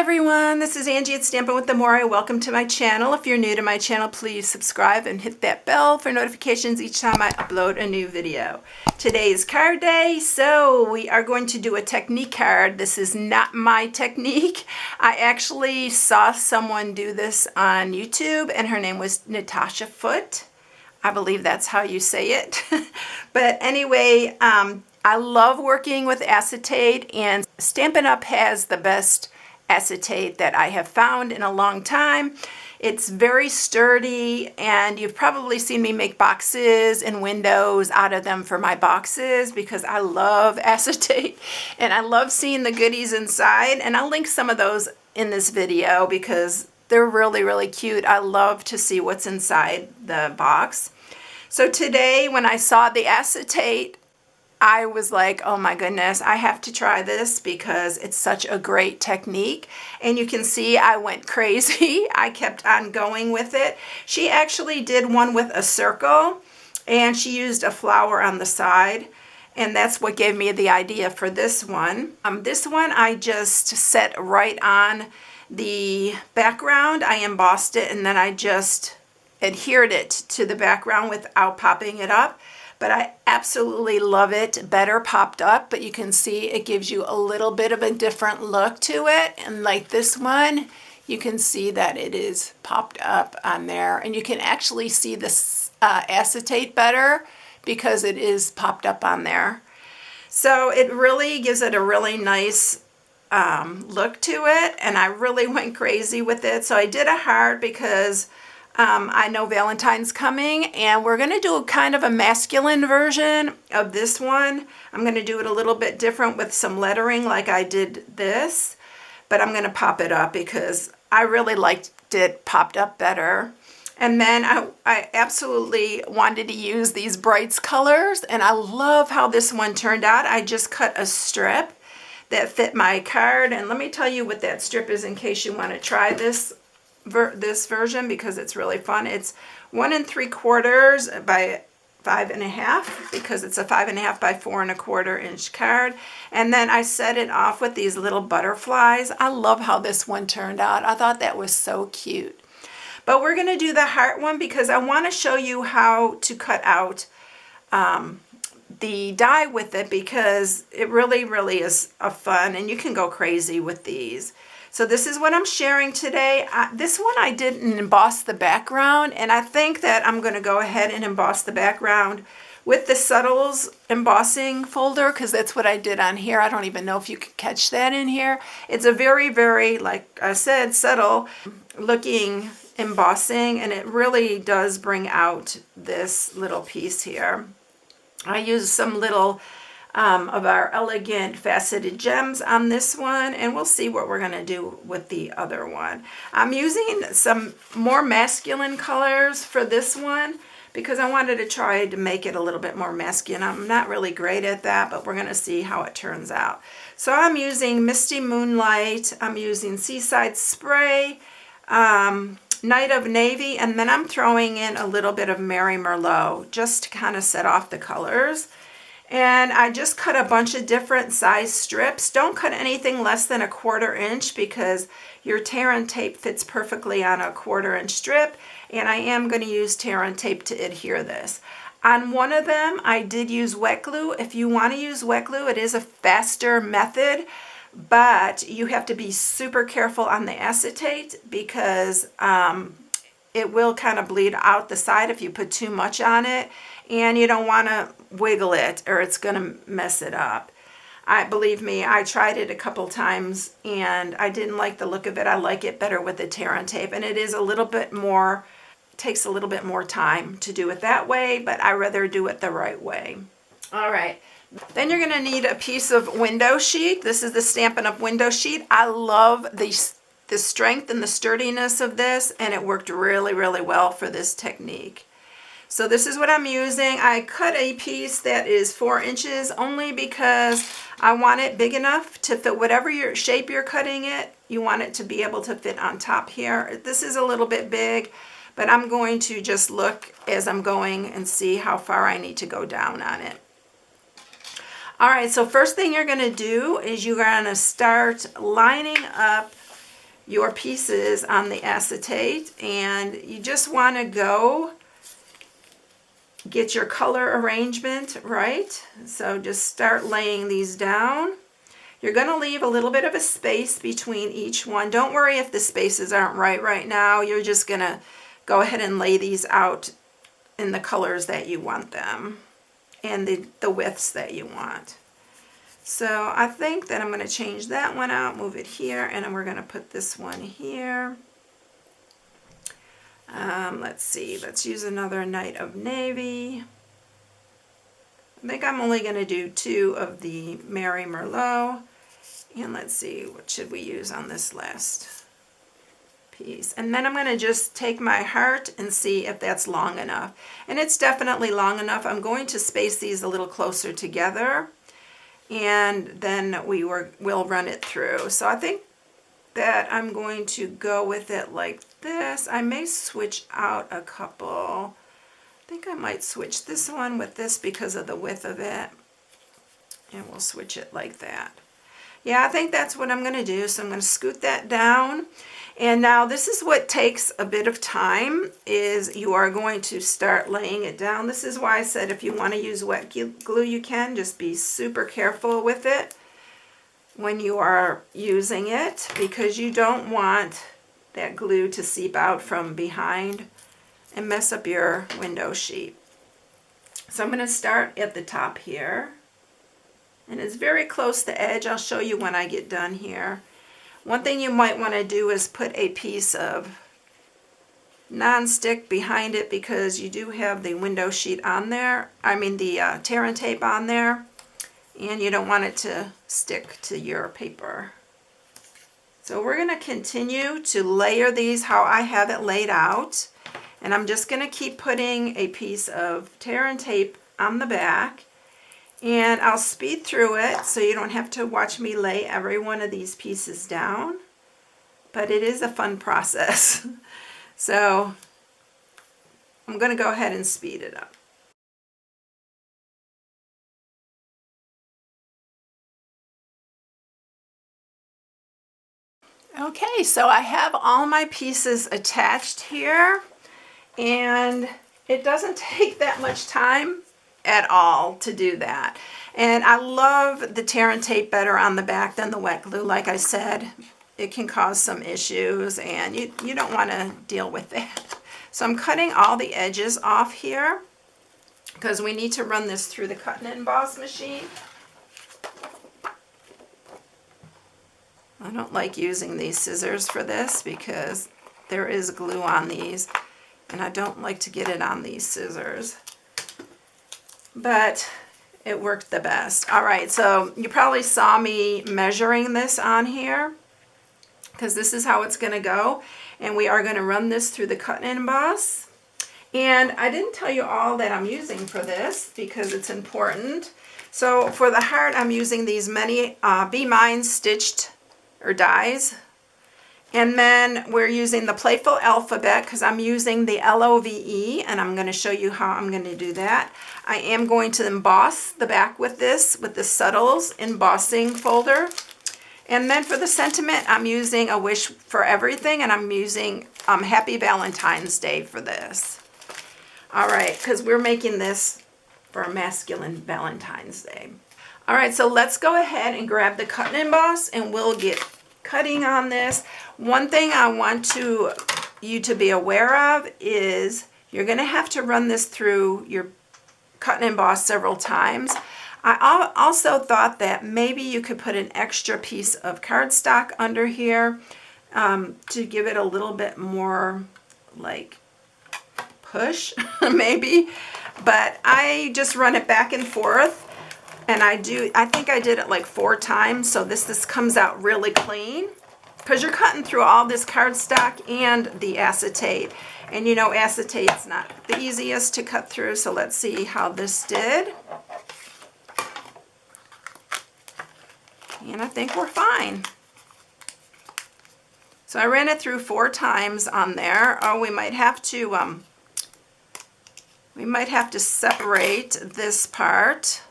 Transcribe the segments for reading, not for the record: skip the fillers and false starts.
everyone, this is Angie at StampingWithAmore. Welcome to my channel. If you're new to my channel, please subscribe and hit that bell for notifications each time I upload a new video. Today is card day, so we are going to do a technique card. This is not my technique. I actually saw someone do this on YouTube, and her name was Natasha Foote. I believe that's how you say it. But anyway, I love working with acetate, and Stampin' Up! Has the best acetate that I have found in a long time. It's very sturdy, and you've probably seen me make boxes and windows out of them for my boxes because I love acetate and I love seeing the goodies inside, and I'll link some of those in this video because they're really cute. I love to see what's inside the box. So today when I saw the acetate, I was like, oh my goodness, I have to try this because it's such a great technique. And you can see I went crazy. I kept on going with it. She actually did one with a circle, and she used a flower on the side. And that's what gave me the idea for this one. This one I just set right on the background. I embossed it, and then I just adhered it to the background without popping it up. But I absolutely love it better popped up, but you can see it gives you a little bit of a different look to it. And like this one, you can see that it is popped up on there, and you can actually see this acetate better because it is popped up on there. So it really gives it a really nice look to it, and I really went crazy with it. So I did a heart because I know Valentine's coming, and we're going to do a kind of a masculine version of this one. I'm going to do it a little bit different with some lettering like I did this, but I'm going to pop it up because I really liked it popped up better. And then I absolutely wanted to use these brights colors, and I love how this one turned out. I just cut a strip that fit my card, and let me tell you what that strip is in case you want to try this version because it's really fun. It's 1 3/4 by 5 1/2 because it's a 5 1/2 by 4 1/4 inch card. And then I set it off with these little butterflies. I love how this one turned out. I thought that was so cute. But we're going to do the heart one because I want to show you how to cut out the die with it because it really is a fun, and you can go crazy with these. So this is what I'm sharing today. This one I didn't emboss the background, and I think that I'm going to go ahead and emboss the background with the Subtles embossing folder because that's what I did on here. I don't even know if you can catch that in here. It's a very, like I said, subtle looking embossing, and it really does bring out this little piece here. I used some little of our elegant faceted gems on this one, and we'll see what we're going to do with the other one. I'm using some more masculine colors for this one because I wanted to try to make it a little bit more masculine. I'm not really great at that, but we're going to see how it turns out. So I'm using Misty Moonlight, I'm using Seaside Spray, Night of Navy, and then I'm throwing in a little bit of Mary Merlot just to kind of set off the colors. And I just cut a bunch of different size strips. Don't cut anything less than 1/4 inch because your tear and tape fits perfectly on a 1/4 inch strip. And I am going to use tear and tape to adhere this. On one of them, I did use wet glue. If you want to use wet glue, it is a faster method, but you have to be super careful on the acetate because it will kind of bleed out the side if you put too much on it, and you don't want to wiggle it or it's going to mess it up. Believe me, I tried it a couple times and I didn't like the look of it. I like it better with the tear and tape, and it is a little bit more, takes a little bit more time to do it that way, but I rather do it the right way. All right. Then you're going to need a piece of window sheet. This is the Stampin'up Window Sheet. I love the strength and the sturdiness of this, and it worked really well for this technique. So this is what I'm using. I cut a piece that is 4 inches only because I want it big enough to fit whatever shape you're cutting it. You want it to be able to fit on top here. This is a little bit big, but I'm going to just look as I'm going and see how far I need to go down on it. All right, so first thing you're going to do is you're going to start lining up your pieces on the acetate, and you just want to go get your color arrangement right. So just start laying these down. You're going to leave a little bit of a space between each one. Don't worry if the spaces aren't right now. You're just going to go ahead and lay these out in the colors that you want them and the widths that you want. So I think that I'm going to change that one out, move it here, and then we're going to put this one here. Let's see, let's use another Night of Navy. I think I'm only going to do 2 of the Mary Merlot. And let's see, what should we use on this last piece? And then I'm going to just take my heart and see if that's long enough. And it's definitely long enough. I'm going to space these a little closer together, and then we'll run it through. So I think that I'm going to go with it like this. I may switch out a couple. I think I might switch this one with this because of the width of it. And we'll switch it like that. Yeah, I think that's what I'm going to do. So I'm going to scoot that down. And now this is what takes a bit of time, is you are going to start laying it down. This is why I said if you want to use wet glue, you can. Just be super careful with it when you are using it, because you don't want that glue to seep out from behind and mess up your window sheet. So I'm going to start at the top here, and it's very close to the edge. I'll show you when I get done here. One thing you might want to do is put a piece of non-stick behind it, because you do have the window sheet on there, the tear and tape on there, and you don't want it to stick to your paper. So we're going to continue to layer these how I have it laid out, and I'm just going to keep putting a piece of tear and tape on the back, and I'll speed through it so you don't have to watch me lay every one of these pieces down, but it is a fun process. So I'm going to go ahead and speed it up. Okay, so I have all my pieces attached here, and it doesn't take that much time at all to do that. And I love the tear and tape better on the back than the wet glue. Like I said, it can cause some issues, and you don't want to deal with that. So I'm cutting all the edges off here because we need to run this through the cut and emboss machine. I don't like using these scissors for this because there is glue on these, and I don't like to get it on these scissors. But it worked the best. All right, so you probably saw me measuring this on here, because this is how it's going to go. And we are going to run this through the cut and emboss. And I didn't tell you all that I'm using for this because it's important. So for the heart, I'm using these many Be Mine stitched or dies. And then we're using the Playful Alphabet because I'm using the LOVE, and I'm going to show you how I'm going to do that. I am going to emboss the back with this, with the Subtles embossing folder. And then for the sentiment, I'm using A Wish for Everything, and I'm using Happy Valentine's Day for this. All right, because we're making this for a masculine Valentine's Day. All right, so let's go ahead and grab the cut and emboss, and we'll get cutting on this. One thing I want you to be aware of is you're going to have to run this through your cut and emboss several times. I also thought that maybe you could put an extra piece of cardstock under here to give it a little bit more like push, maybe. But I just run it back and forth, and I think I did it like 4 times, so this comes out really clean, because you're cutting through all this cardstock and the acetate. And you know, acetate's not the easiest to cut through, so let's see how this did. And I think we're fine. So I ran it through 4 times on there. Oh, we might have to separate this part,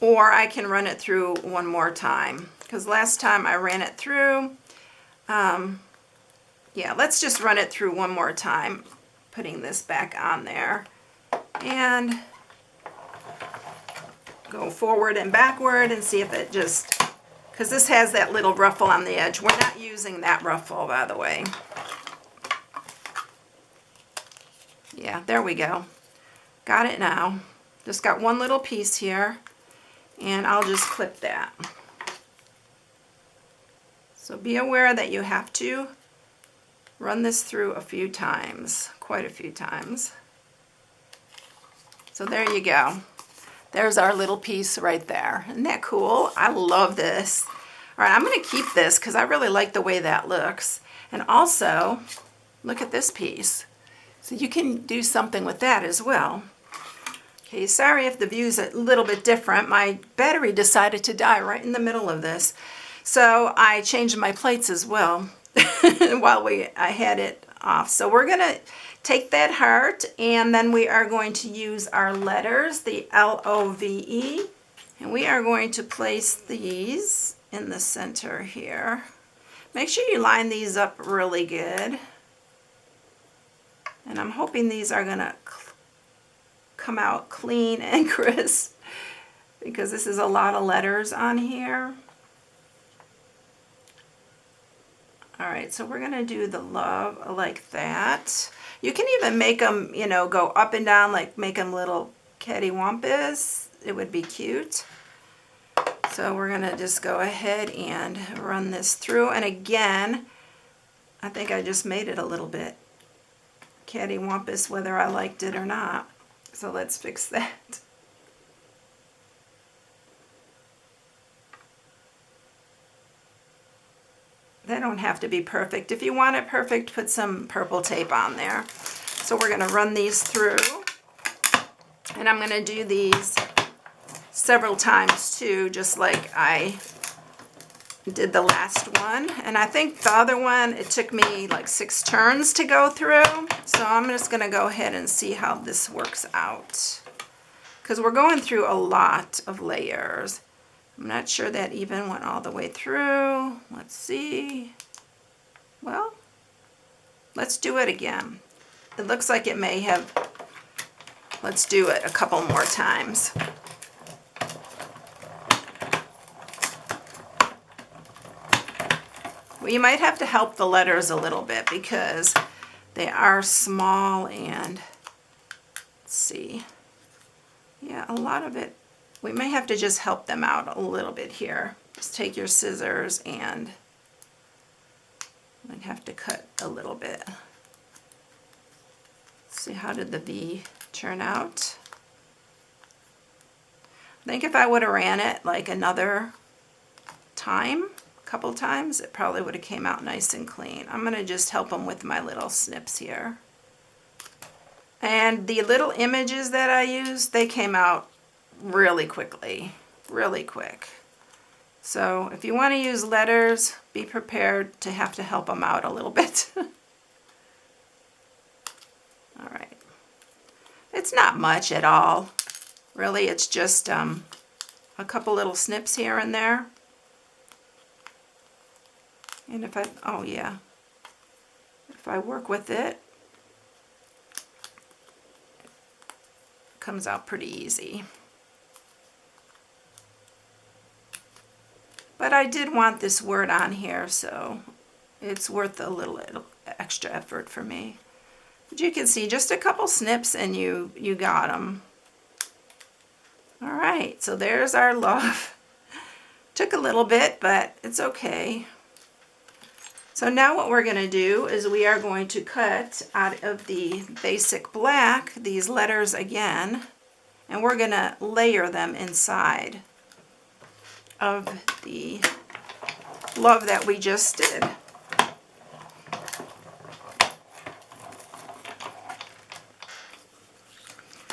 or I can run it through one more time, because last time I ran it through, yeah, let's just run it through one more time, putting this back on there. And go forward and backward and see if it just, because this has that little ruffle on the edge. We're not using that ruffle, by the way. Yeah, there we go. Got it now. Just got one little piece here, and I'll just clip that. So be aware that you have to run this through a few times, quite a few times. So there you go. There's our little piece right there. Isn't that cool? I love this. All right, I'm going to keep this because I really like the way that looks. And also, look at this piece. So you can do something with that as well. Okay, sorry if the view's a little bit different. My battery decided to die right in the middle of this. So I changed my plates as well while I had it off. So we're going to take that heart, and then we are going to use our letters, the L-O-V-E, and we are going to place these in the center here. Make sure you line these up really good. And I'm hoping these are going to come out clean and crisp because this is a lot of letters on here. All right, so we're going to do the love like that. You can even make them, you know, go up and down, like make them little cattywampus. It would be cute. So we're going to just go ahead and run this through. And again, I think I just made it a little bit cattywampus whether I liked it or not. So let's fix that. They don't have to be perfect. If you want it perfect, put some purple tape on there. So we're going to run these through. And I'm going to do these several times too, just like I did the last one. And I think the other one, it took me like 6 turns to go through. So I'm just going to go ahead and see how this works out, because we're going through a lot of layers. I'm not sure that even went all the way through. Let's see. Well, let's do it again. It looks like it may have. Let's do it a couple more times. Well, you might have to help the letters a little bit because they are small, and let's see. Yeah, a lot of it. We may have to just help them out a little bit here. Just take your scissors and I'd have to cut a little bit. Let's see, how did the V turn out? I think if I would have ran it like another time, a couple times, it probably would have came out nice and clean. I'm going to just help them with my little snips here. And the little images that I used, they came out really quickly, really quick. So if you want to use letters, be prepared to have to help them out a little bit. All right. It's not much at all. Really, it's just a couple little snips here and there. And if if I work with it, it comes out pretty easy. But I did want this word on here, so it's worth a little extra effort for me. But you can see just a couple snips and you got them. All right, so there's our love. Took a little bit, but it's okay. So now what we're going to do is we are going to cut out of the basic black these letters again, and we're going to layer them inside of the love that we just did.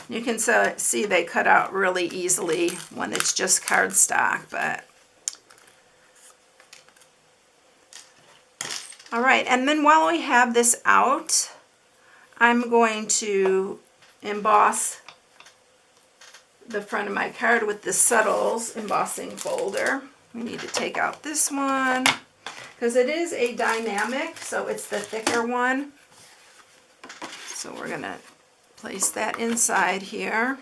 You can see they cut out really easily when it's just cardstock, but all right, and then while we have this out, I'm going to emboss the front of my card with the Subtles embossing folder. We need to take out this one. because it is a dynamic, so it's the thicker one. So we're going to place that inside here,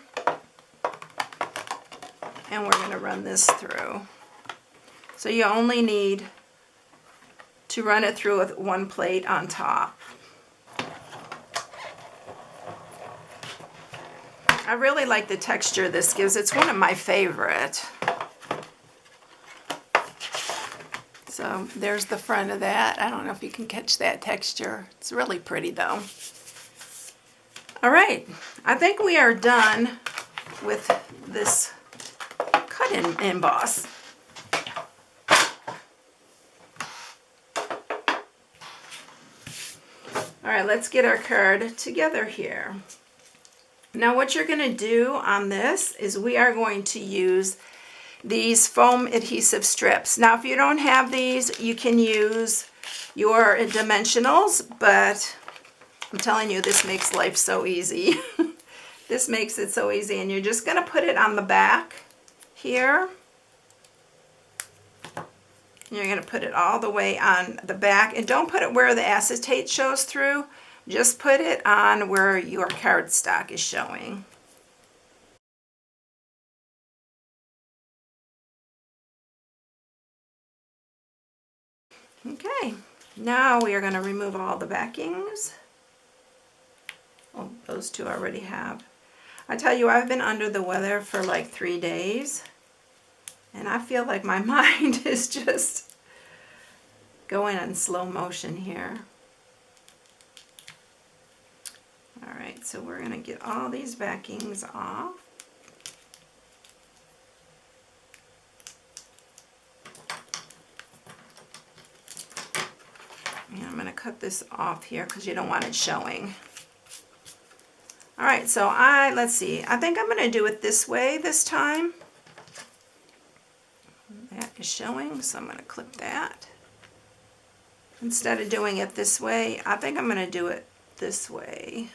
and we're going to run this through. So you only need to run it through with one plate on top. I really like the texture this gives. It's one of my favorite. So there's the front of that. I don't know if you can catch that texture. It's really pretty though. All right, I think we are done with this cut and emboss. All right, let's get our card together here. Now what you're going to do on this is we are going to use these foam adhesive strips. Now if you don't have these, you can use your dimensionals, but I'm telling you, this makes life so easy. This makes it so easy, and you're just going to put it on the back here. You're going to put it all the way on the back, and don't put it where the acetate shows through. Just put it on where your cardstock is showing. Okay, now we are going to remove all the backings. Oh, those two I already have. I tell you, I've been under the weather for like 3 days, and I feel like my mind is just going in slow motion here. All right, so we're going to get all these backings off. And I'm going to cut this off here because you don't want it showing. All right, so let's see. I think I'm going to do it this way this time. That is showing, so I'm going to clip that. Instead of doing it this way, I think I'm going to do it this way.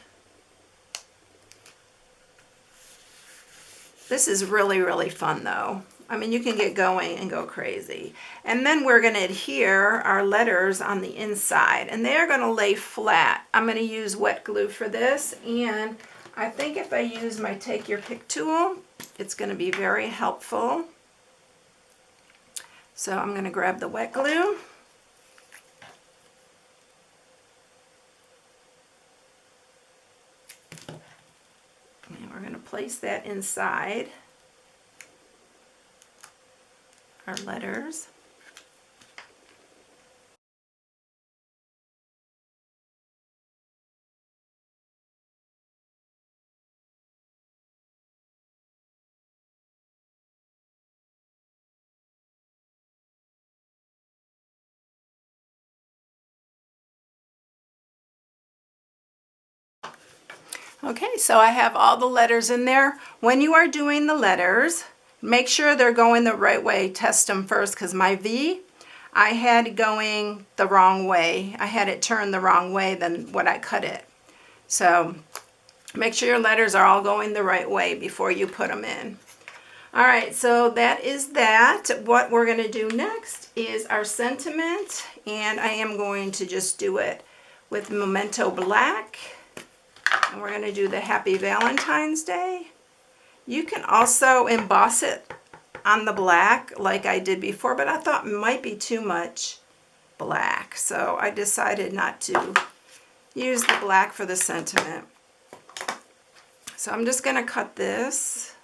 This is really, really fun though. I mean, you can get going and go crazy. And then we're going to adhere our letters on the inside, and they're going to lay flat. I'm going to use wet glue for this, and I think if I use my Take Your Pick tool, it's going to be very helpful. So I'm going to grab the wet glue. And we're going to place that inside our letters. Okay, so I have all the letters in there. When you are doing the letters, make sure they're going the right way. Test them first, because my V, I had going the wrong way. I had it turned the wrong way than what I cut it. So make sure your letters are all going the right way before you put them in. All right, so that is that. What we're going to do next is our sentiment, and I am going to just do it with Memento Black. And we're going to do the Happy Valentine's Day. You can also emboss it on the black like I did before, but I thought it might be too much black. So I decided not to use the black for the sentiment. So I'm just going to cut this.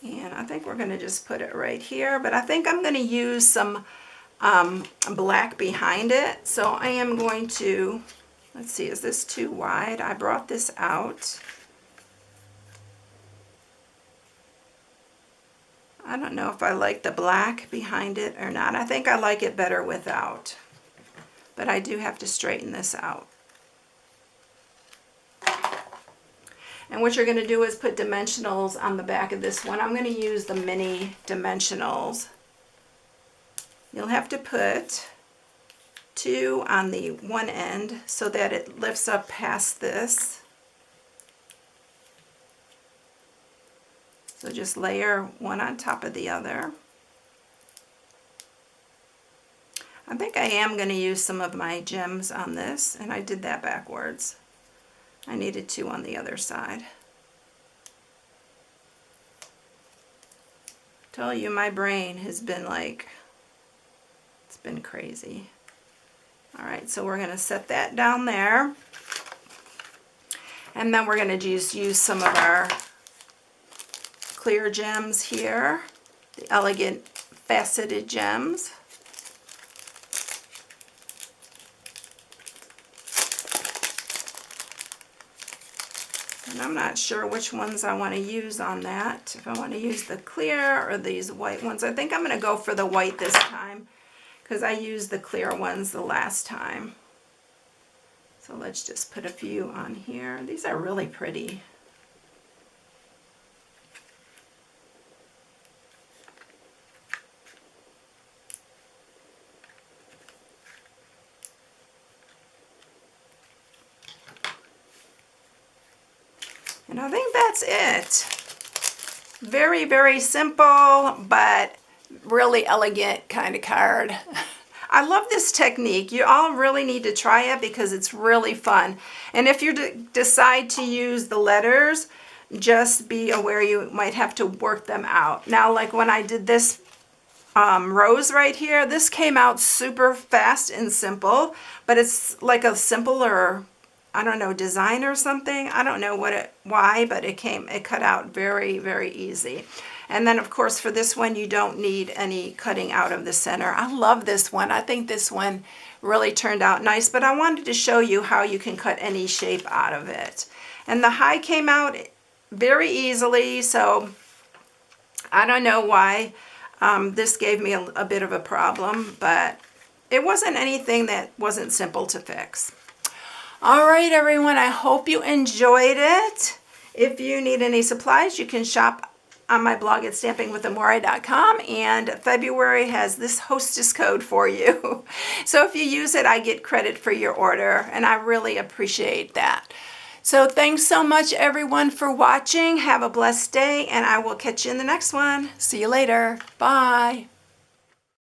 And I think we're going to just put it right here, but I think I'm going to use some black behind it. So I am going to, let's see, is this too wide? I brought this out. I don't know if I like the black behind it or not. I think I like it better without, but I do have to straighten this out. And what you're going to do is put dimensionals on the back of this one. I'm going to use the mini dimensionals. You'll have to put 2 on the one end so that it lifts up past this. So just layer one on top of the other. I think I am going to use some of my gems on this, and I did that backwards. I needed two on the other side. Tell you, my brain has been like, it's been crazy. All right, so we're going to set that down there. And then we're going to just use some of our clear gems here, the elegant faceted gems. And I'm not sure which ones I want to use on that. If I want to use the clear or these white ones. I think I'm going to go for the white this time because I used the clear ones the last time. So let's just put a few on here. These are really pretty. And I think that's it. Very, very simple, but really elegant kind of card. I love this technique. You all really need to try it because it's really fun. And if you decide to use the letters, just be aware you might have to work them out. Now, like when I did this rose right here, this came out super fast and simple, but it's like a simpler, I don't know, design or something. I don't know why, but it cut out very, very easy. And then of course for this one, you don't need any cutting out of the center. I love this one. I think this one really turned out nice, but I wanted to show you how you can cut any shape out of it. And the high came out very easily, so I don't know why this gave me a bit of a problem, but it wasn't anything that wasn't simple to fix. All right, everyone, I hope you enjoyed it. If you need any supplies, you can shop on my blog at StampingWithAmore.com, and February has this hostess code for you. So if you use it, I get credit for your order, and I really appreciate that. So thanks so much, everyone, for watching. Have a blessed day, and I will catch you in the next one. See you later. Bye.